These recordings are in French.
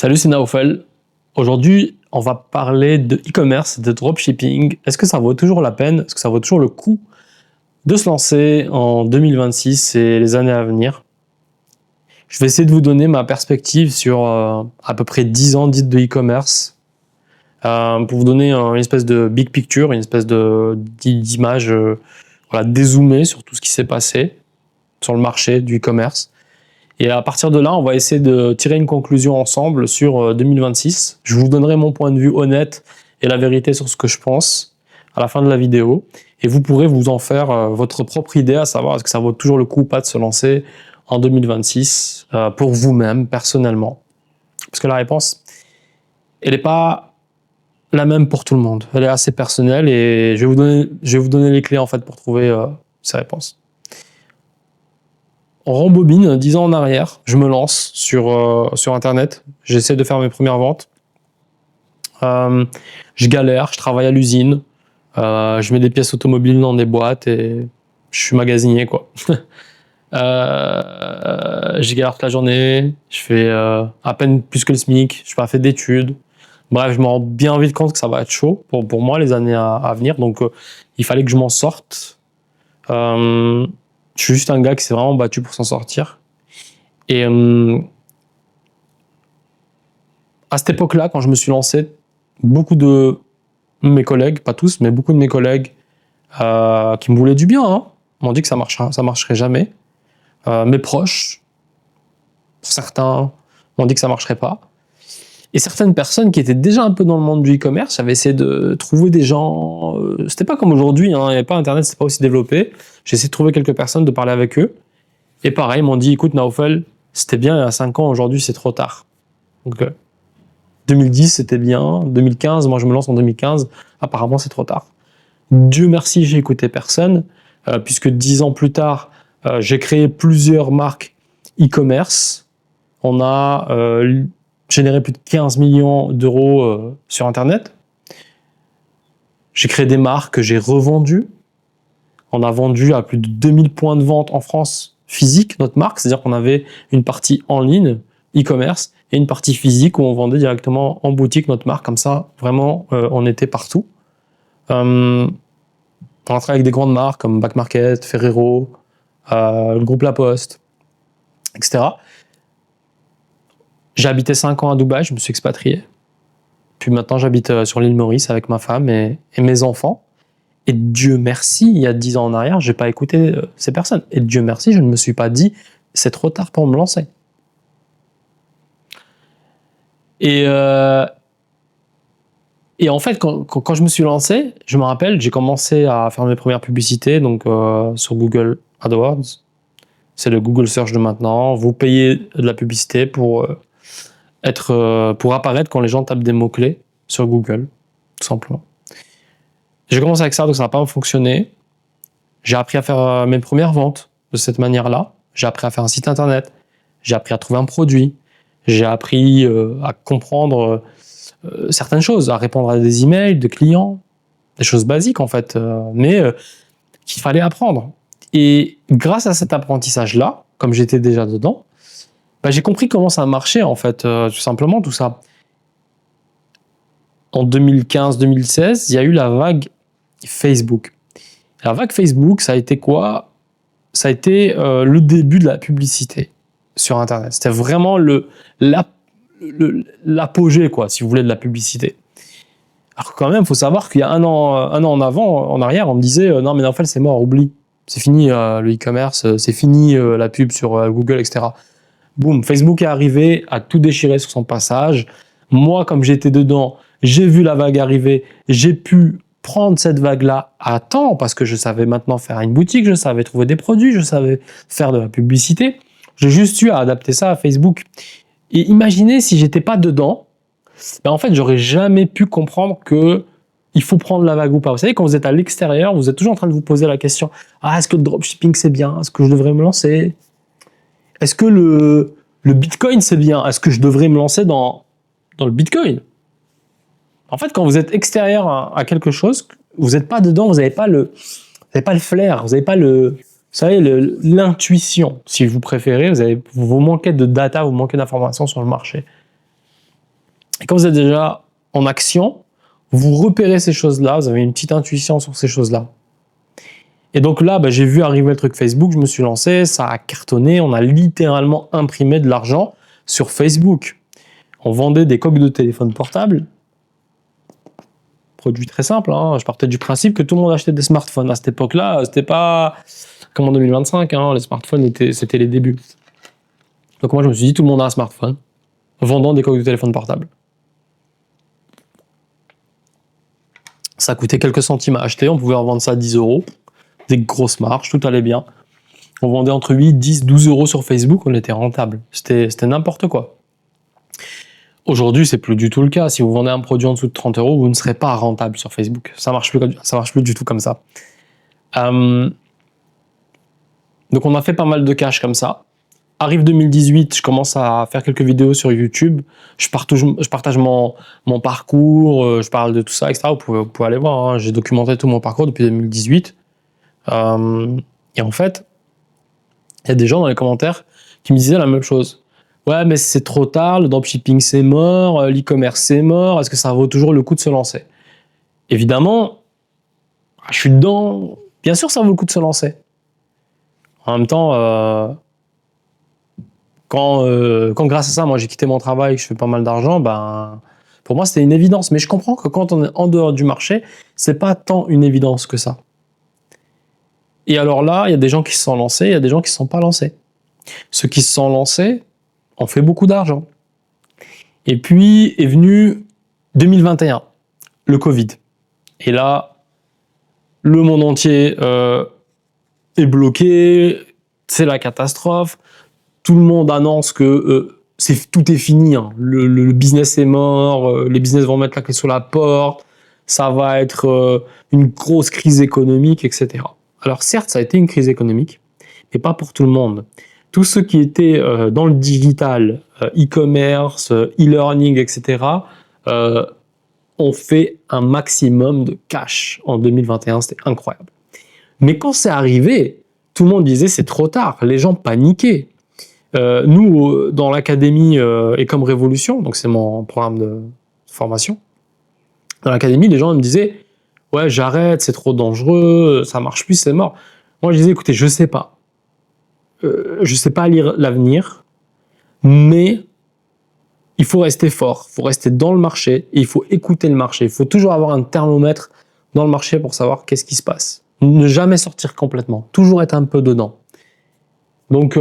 Salut, c'est Naofel. Aujourd'hui, on va parler de e-commerce, de dropshipping. Est-ce que ça vaut toujours la peine? Est-ce que ça vaut toujours le coup de se lancer en 2026 et les années à venir? Je vais essayer de vous donner ma perspective sur à peu près 10 ans de e-commerce pour vous donner une espèce de big picture, une espèce d'image dézoomée sur tout ce qui s'est passé sur le marché du e-commerce. Et à partir de là, on va essayer de tirer une conclusion ensemble sur 2026. Je vous donnerai mon point de vue honnête et la vérité sur ce que je pense à la fin de la vidéo. Et vous pourrez vous en faire votre propre idée, à savoir est-ce que ça vaut toujours le coup ou pas de se lancer en 2026 pour vous-même, personnellement. Parce que la réponse, elle n'est pas la même pour tout le monde. Elle est assez personnelle et je vais vous donner les clés en fait pour trouver ces réponses. On rembobine 10 ans en arrière, je me lance sur Internet, j'essaie de faire mes premières ventes. Je galère, je travaille à l'usine, je mets des pièces automobiles dans des boîtes et je suis magasinier, quoi. Je galère toute la journée, je fais à peine plus que le SMIC, je n'ai pas fait d'études. Bref, je me rends bien vite compte que ça va être chaud pour moi les années à venir, donc il fallait que je m'en sorte. Je suis juste un gars qui s'est vraiment battu pour s'en sortir. Et à cette époque-là, quand je me suis lancé, beaucoup de mes collègues, pas tous, mais beaucoup de mes collègues qui me voulaient du bien, m'ont dit que ça marcherait jamais. Mes proches, pour certains, m'ont dit que ça marcherait pas. Et certaines personnes qui étaient déjà un peu dans le monde du e-commerce, j'avais essayé de trouver des gens. C'était pas comme aujourd'hui, il n'y avait pas Internet, c'était pas aussi développé. J'ai essayé de trouver quelques personnes, de parler avec eux. Et pareil, ils m'ont dit, écoute Naofel, c'était bien il y a 5 ans, aujourd'hui c'est trop tard. Donc 2010 c'était bien, 2015, moi je me lance en 2015, apparemment c'est trop tard. Dieu merci, j'ai écouté personne, puisque 10 ans plus tard, j'ai créé plusieurs marques e-commerce. On a généré plus de 15 millions d'euros sur Internet. J'ai créé des marques que j'ai revendues. On a vendu à plus de 2000 points de vente en France physique, notre marque. C'est-à-dire qu'on avait une partie en ligne, e-commerce, et une partie physique où on vendait directement en boutique notre marque. Comme ça, vraiment, on était partout. On a travaillé avec des grandes marques comme Back Market, Ferrero, le groupe La Poste, etc. J'ai habité 5 ans à Dubaï, je me suis expatrié. Puis maintenant, j'habite sur l'île Maurice avec ma femme et mes enfants. Et Dieu merci, il y a 10 ans en arrière, je n'ai pas écouté ces personnes. Et Dieu merci, je ne me suis pas dit, c'est trop tard pour me lancer. Et en fait, quand je me suis lancé, je me rappelle, j'ai commencé à faire mes premières publicités donc sur Google AdWords. C'est le Google Search de maintenant. Vous payez de la publicité pour apparaître quand les gens tapent des mots-clés sur Google, tout simplement. J'ai commencé avec ça, donc ça n'a pas fonctionné. J'ai appris à faire mes premières ventes de cette manière-là. J'ai appris à faire un site internet. J'ai appris à trouver un produit. J'ai appris à comprendre certaines choses, à répondre à des emails de clients, des choses basiques en fait, mais qu'il fallait apprendre. Et grâce à cet apprentissage-là, comme j'étais déjà dedans, j'ai compris comment ça marchait en fait, tout simplement tout ça. En 2015-2016, il y a eu la vague Facebook. La vague Facebook, ça a été quoi? Ça a été le début de la publicité sur Internet. C'était vraiment l'apogée, quoi, si vous voulez, de la publicité. Alors quand même, il faut savoir qu'il y a un an en arrière, on me disait non mais en fait c'est mort, oublie. C'est fini le e-commerce, c'est fini la pub sur Google, etc. Boum, Facebook est arrivé, a tout déchiré sur son passage. Moi, comme j'étais dedans, j'ai vu la vague arriver, j'ai pu prendre cette vague-là à temps parce que je savais maintenant faire une boutique, je savais trouver des produits, je savais faire de la publicité. J'ai juste eu à adapter ça à Facebook. Et imaginez si j'étais pas dedans, en fait, j'aurais jamais pu comprendre que il faut prendre la vague ou pas. Vous savez, quand vous êtes à l'extérieur, vous êtes toujours en train de vous poser la question est-ce que le dropshipping c'est bien? Est-ce que je devrais me lancer? Est-ce que le Bitcoin c'est bien? Est-ce que je devrais me lancer dans le Bitcoin? En fait, quand vous êtes extérieur à quelque chose, vous n'êtes pas dedans, vous n'avez pas le flair, vous n'avez pas l'intuition, si vous préférez. Vous manquez de data, vous manquez d'informations sur le marché. Et quand vous êtes déjà en action, vous repérez ces choses-là, vous avez une petite intuition sur ces choses-là. Et donc là, j'ai vu arriver le truc Facebook, je me suis lancé, ça a cartonné, on a littéralement imprimé de l'argent sur Facebook. On vendait des coques de téléphone portable, produit très simple, hein. Je partais du principe que tout le monde achetait des smartphones. À cette époque-là, c'était pas comme en 2025, hein, les smartphones, c'était les débuts. Donc moi, je me suis dit, tout le monde a un smartphone, vendant des coques de téléphone portable. Ça coûtait quelques centimes à acheter, on pouvait en vendre ça à 10 €. Des grosses marges, tout allait bien. On vendait entre 8, 10, 12 € sur Facebook, on était rentable. C'était n'importe quoi. Aujourd'hui, c'est plus du tout le cas. Si vous vendez un produit en dessous de 30 €, vous ne serez pas rentable sur Facebook. Ça marche plus du tout comme ça. Donc on a fait pas mal de cash comme ça. Arrive 2018, je commence à faire quelques vidéos sur YouTube. Je partage mon parcours, je parle de tout ça, etc. Vous pouvez aller voir, hein. J'ai documenté tout mon parcours depuis 2018. Et en fait, il y a des gens dans les commentaires qui me disaient la même chose. Ouais, mais c'est trop tard, le dropshipping c'est mort, l'e-commerce c'est mort, est-ce que ça vaut toujours le coup de se lancer? Évidemment, je suis dedans, bien sûr ça vaut le coup de se lancer. En même temps, quand grâce à ça, moi j'ai quitté mon travail, je fais pas mal d'argent, pour moi c'était une évidence. Mais je comprends que quand on est en dehors du marché, c'est pas tant une évidence que ça. Et alors là, il y a des gens qui se sont lancés, il y a des gens qui ne se sont pas lancés. Ceux qui se sont lancés ont fait beaucoup d'argent. Et puis est venu 2021, le Covid. Et là, le monde entier est bloqué, c'est la catastrophe. Tout le monde annonce que tout est fini, hein. Le business est mort, les business vont mettre la clé sur la porte, ça va être une grosse crise économique, etc. Alors certes, ça a été une crise économique, mais pas pour tout le monde. Tous ceux qui étaient dans le digital, e-commerce, e-learning, etc., ont fait un maximum de cash en 2021, c'était incroyable. Mais quand c'est arrivé, tout le monde disait c'est trop tard, les gens paniquaient. Nous, dans l'académie Ecom Révolution, donc c'est mon programme de formation, dans l'académie, les gens me disaient ouais, j'arrête, c'est trop dangereux, ça marche plus, c'est mort. Moi, je disais, écoutez, je sais pas lire l'avenir, mais il faut rester fort, il faut rester dans le marché, et il faut écouter le marché. Il faut toujours avoir un thermomètre dans le marché pour savoir qu'est-ce qui se passe. Ne jamais sortir complètement, toujours être un peu dedans. Donc,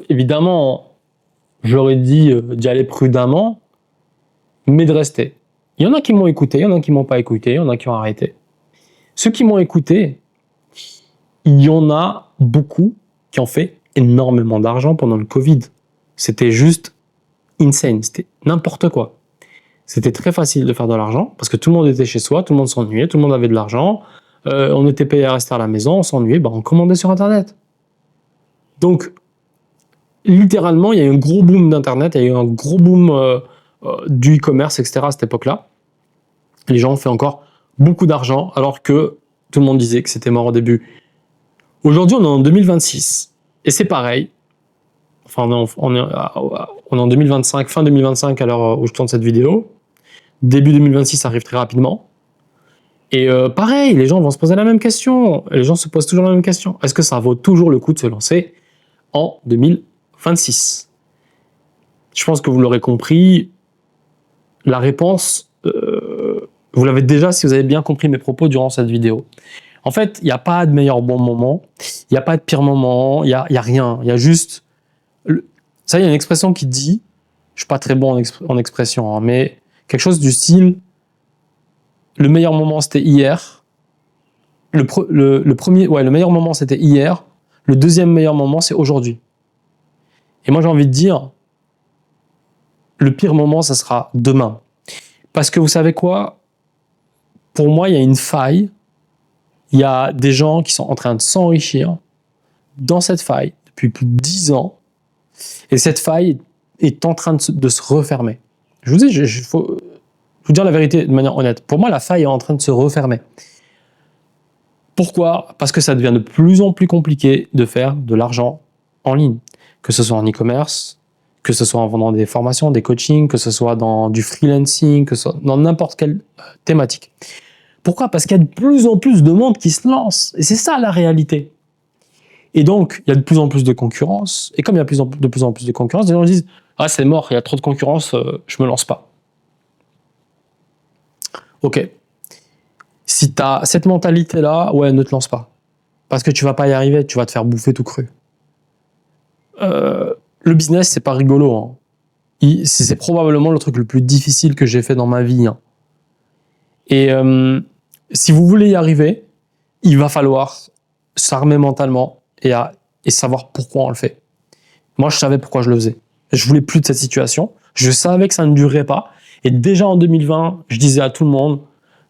évidemment, j'aurais dit d'y aller prudemment, mais de rester. Il y en a qui m'ont écouté, il y en a qui m'ont pas écouté, il y en a qui ont arrêté. Ceux qui m'ont écouté, il y en a beaucoup qui ont fait énormément d'argent pendant le Covid. C'était juste insane, c'était n'importe quoi. C'était très facile de faire de l'argent parce que tout le monde était chez soi, tout le monde s'ennuyait, tout le monde avait de l'argent, on était payé à rester à la maison, on s'ennuyait, on commandait sur Internet. Donc, littéralement, il y a eu un gros boom d'Internet, il y a eu un gros boom du e-commerce, etc. à cette époque-là. Les gens ont fait encore beaucoup d'argent alors que tout le monde disait que c'était mort au début. Aujourd'hui, on est en 2026 et c'est pareil. Enfin, on est en 2025, fin 2025 à l'heure où je tourne cette vidéo. Début 2026 ça arrive très rapidement. Et pareil, les gens vont se poser la même question. Les gens se posent toujours la même question. Est-ce que ça vaut toujours le coup de se lancer en 2026 ? Je pense que vous l'aurez compris. La réponse, vous l'avez déjà si vous avez bien compris mes propos durant cette vidéo. En fait, il n'y a pas de meilleur bon moment, il n'y a pas de pire moment, il n'y a rien. Il y a juste... Ça, il y a une expression qui dit, je ne suis pas très bon en expression, hein, mais quelque chose du style, le meilleur moment c'était hier, le meilleur moment c'était hier, le deuxième meilleur moment c'est aujourd'hui. Et moi j'ai envie de dire, le pire moment ça sera demain. Parce que vous savez quoi ? Pour moi il y a une faille, il y a des gens qui sont en train de s'enrichir dans cette faille depuis plus de 10 ans, et cette faille est en train de se refermer. Je vous dis, faut vous dire la vérité de manière honnête. Pour moi, la faille est en train de se refermer. Pourquoi ? Parce que ça devient de plus en plus compliqué de faire de l'argent en ligne. Que ce soit en e-commerce, que ce soit en vendant des formations, des coachings, que ce soit dans du freelancing, que ce soit dans n'importe quelle thématique. Pourquoi? Parce qu'il y a de plus en plus de monde qui se lance. Et c'est ça la réalité. Et donc, il y a de plus en plus de concurrence. Et comme il y a de plus en plus de concurrence, les gens disent « Ah, c'est mort, il y a trop de concurrence, je me lance pas. » Ok. Si tu as cette mentalité-là, ouais, ne te lance pas. Parce que tu vas pas y arriver, tu vas te faire bouffer tout cru. Le business, c'est pas rigolo. Hein. C'est probablement le truc le plus difficile que j'ai fait dans ma vie. Hein. Et si vous voulez y arriver, il va falloir s'armer mentalement et savoir pourquoi on le fait. Moi, je savais pourquoi je le faisais. Je voulais plus de cette situation. Je savais que ça ne durerait pas. Et déjà en 2020, je disais à tout le monde,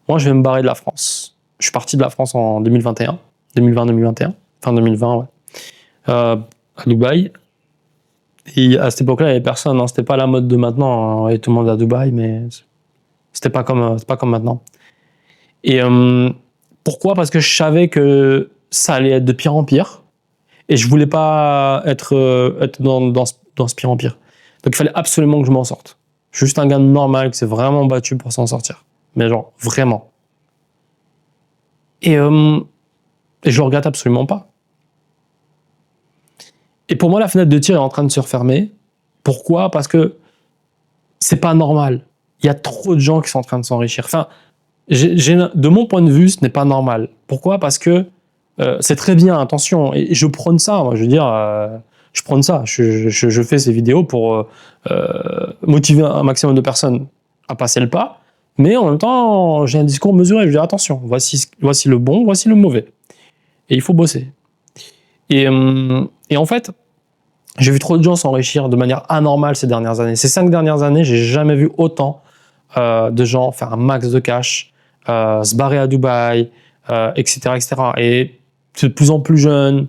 moi, je vais me barrer de la France. Je suis parti de la France en 2021. 2020-2021. Fin 2020, ouais. À Dubaï. Et à cette époque-là, il n'y avait personne. Hein. C'était pas la mode de maintenant. Hein. Et tout le monde à Dubaï, mais c'était pas comme maintenant. Et pourquoi? Parce que je savais que ça allait être de pire en pire. Et je voulais pas être dans ce pire en pire. Donc il fallait absolument que je m'en sorte. Je suis juste un gars normal qui s'est vraiment battu pour s'en sortir. Mais genre, vraiment. Et je le regrette absolument pas. Et pour moi, la fenêtre de tir est en train de se refermer. Pourquoi? Parce que c'est pas normal. Il y a trop de gens qui sont en train de s'enrichir. Enfin, de mon point de vue, ce n'est pas normal. Pourquoi? Parce que c'est très bien, attention. Et je prône ça. Moi, je veux dire, je prône ça. Je fais ces vidéos pour motiver un maximum de personnes à passer le pas. Mais en même temps, j'ai un discours mesuré. Je veux dire, attention, voici le bon, voici le mauvais. Et il faut bosser. Et en fait, j'ai vu trop de gens s'enrichir de manière anormale ces dernières années. Ces 5 dernières années, j'ai jamais vu autant de gens faire un max de cash, se barrer à Dubaï, etc., etc. Et de plus en plus jeunes,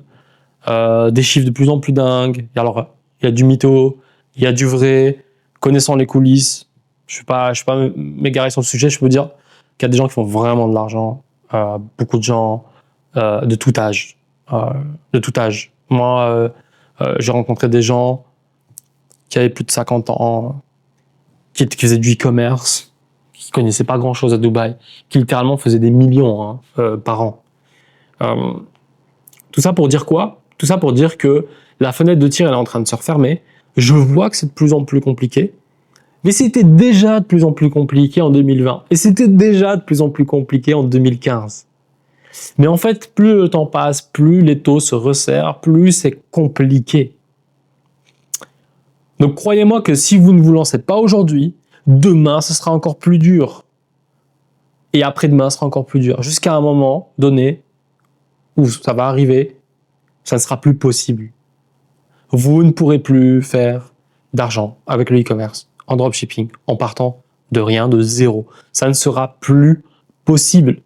des chiffres de plus en plus dingues. Alors, il y a du mytho, il y a du vrai, connaissant les coulisses. Je ne vais pas m'égarer sur le sujet, je peux dire qu'il y a des gens qui font vraiment de l'argent, beaucoup de gens de tout âge. Moi, j'ai rencontré des gens qui avaient plus de 50 ans, qui faisaient du e-commerce, qui connaissaient pas grand-chose à Dubaï, qui littéralement faisaient des millions par an. Tout ça pour dire quoi? Tout ça pour dire que la fenêtre de tir elle est en train de se refermer. Je vois que c'est de plus en plus compliqué, mais c'était déjà de plus en plus compliqué en 2020, et c'était déjà de plus en plus compliqué en 2015. Mais en fait, plus le temps passe, plus les taux se resserrent, plus c'est compliqué. Donc croyez-moi que si vous ne vous lancez pas aujourd'hui, demain ce sera encore plus dur. Et après-demain ce sera encore plus dur. Jusqu'à un moment donné où ça va arriver, ça ne sera plus possible. Vous ne pourrez plus faire d'argent avec le e-commerce, en dropshipping, en partant de rien, de zéro. Ça ne sera plus possible.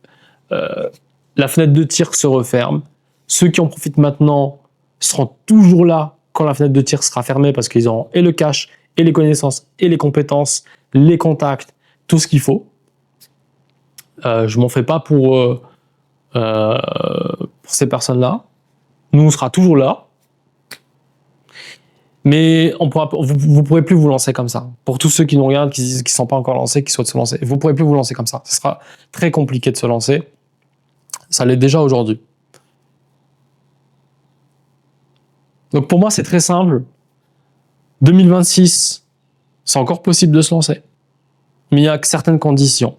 La fenêtre de tir se referme. Ceux qui en profitent maintenant seront toujours là quand la fenêtre de tir sera fermée parce qu'ils auront et le cash, et les connaissances, et les compétences, les contacts, tout ce qu'il faut. Je m'en fais pas pour ces personnes-là. Nous, on sera toujours là. Mais vous ne pourrez plus vous lancer comme ça. Pour tous ceux qui nous regardent, qui ne sont pas encore lancés, qui souhaitent se lancer, vous ne pourrez plus vous lancer comme ça. Ce sera très compliqué de se lancer. Ça l'est déjà aujourd'hui. Donc pour moi, c'est très simple. 2026, c'est encore possible de se lancer. Mais il y a certaines conditions.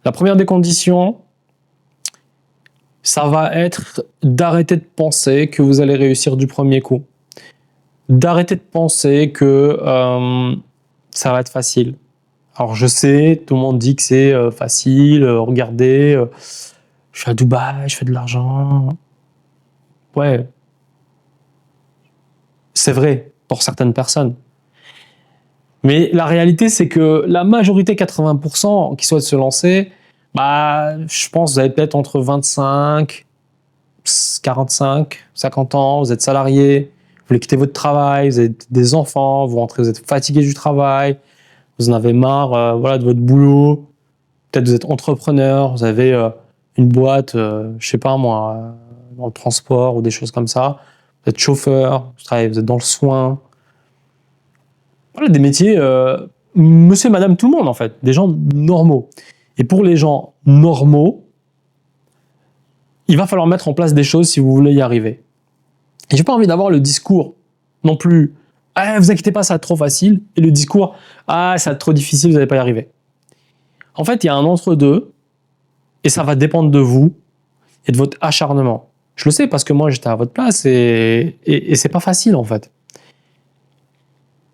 La première des conditions, ça va être d'arrêter de penser que vous allez réussir du premier coup. D'arrêter de penser que ça va être facile. Alors je sais, tout le monde dit que c'est facile, regardez, je suis à Dubaï, je fais de l'argent. Ouais, c'est vrai pour certaines personnes. Mais la réalité, c'est que la majorité, 80% qui souhaitent se lancer, je pense que vous avez peut-être entre 25, 45, 50 ans, vous êtes salarié, vous voulez quitter votre travail, vous avez des enfants, vous rentrez, vous êtes fatigué du travail, vous en avez marre de votre boulot, peut-être vous êtes entrepreneur, vous avez une boîte, je sais pas moi, dans le transport ou des choses comme ça, vous êtes chauffeur, vous êtes dans le soin, Voilà, des métiers, monsieur et madame tout le monde en fait, des gens normaux. Et pour les gens normaux, il va falloir mettre en place des choses si vous voulez y arriver. Et j'ai pas envie d'avoir le discours non plus, ah, vous inquiétez pas, ça va être trop facile, et le discours, ah, ça va être trop difficile, vous n'allez pas y arriver. En fait, il y a un entre-deux, et ça va dépendre de vous et de votre acharnement. Je le sais parce que moi, j'étais à votre place et c'est pas facile en fait.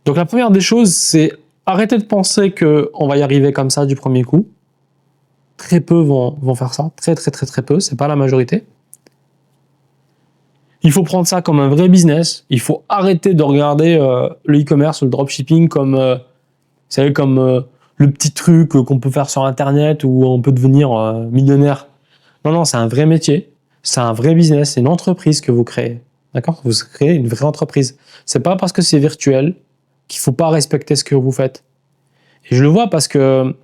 Donc la première des choses, c'est arrêter de penser qu'on va y arriver comme ça du premier coup. Très peu vont faire ça, très peu, c'est pas la majorité. Il faut prendre ça comme un vrai business. Il faut arrêter de regarder le e-commerce ou le dropshipping comme, vous savez, comme le petit truc qu'on peut faire sur Internet où on peut devenir millionnaire. Non, c'est un vrai métier, c'est un vrai business, c'est une entreprise que vous créez. D'accord ? Vous créez une vraie entreprise. C'est pas parce que c'est virtuel qu'il faut pas respecter ce que vous faites. Et je le vois parce que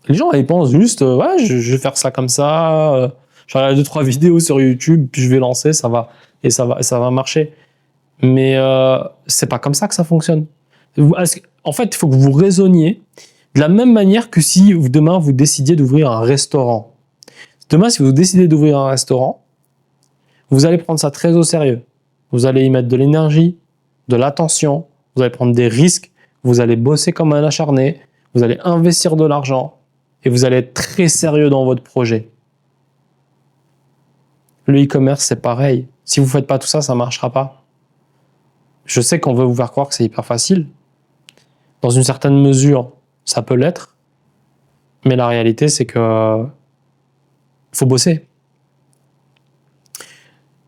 les gens, ils pensent juste, ouais, je vais faire ça comme ça, je vais regarder 2-3 vidéos sur YouTube, puis je vais lancer, ça va marcher. Mais c'est pas comme ça que ça fonctionne. En fait, il faut que vous raisonniez de la même manière que si demain vous décidiez d'ouvrir un restaurant. Demain, si vous décidez d'ouvrir un restaurant, vous allez prendre ça très au sérieux. Vous allez y mettre de l'énergie, de l'attention, vous allez prendre des risques, vous allez bosser comme un acharné, vous allez investir de l'argent et vous allez être très sérieux dans votre projet. Le e-commerce, c'est pareil. Si vous ne faites pas tout ça, ça ne marchera pas. Je sais qu'on veut vous faire croire que c'est hyper facile. Dans une certaine mesure, ça peut l'être. Mais la réalité, c'est que faut bosser.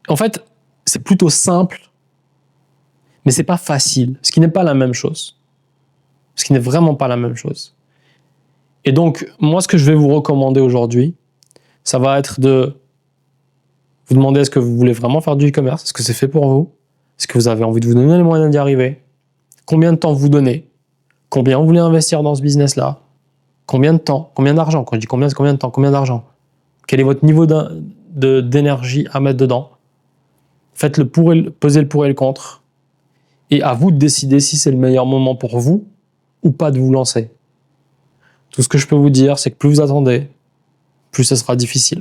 En fait, c'est plutôt simple, mais c'est pas facile, ce qui n'est pas la même chose. Ce qui n'est vraiment pas la même chose. Et donc, moi, ce que je vais vous recommander aujourd'hui, ça va être de vous demander est-ce que vous voulez vraiment faire du e-commerce ? Est-ce que c'est fait pour vous ? Est-ce que vous avez envie de vous donner les moyens d'y arriver ? Combien de temps vous donnez ? Combien vous voulez investir dans ce business-là ? Combien de temps ? Combien d'argent ? Quand je dis combien, c'est combien de temps ? Combien d'argent ? Quel est votre niveau d'énergie à mettre dedans ? Faites pesez le pour et le contre. Et à vous de décider si c'est le meilleur moment pour vous ou pas de vous lancer. Tout ce que je peux vous dire, c'est que plus vous attendez, plus ce sera difficile.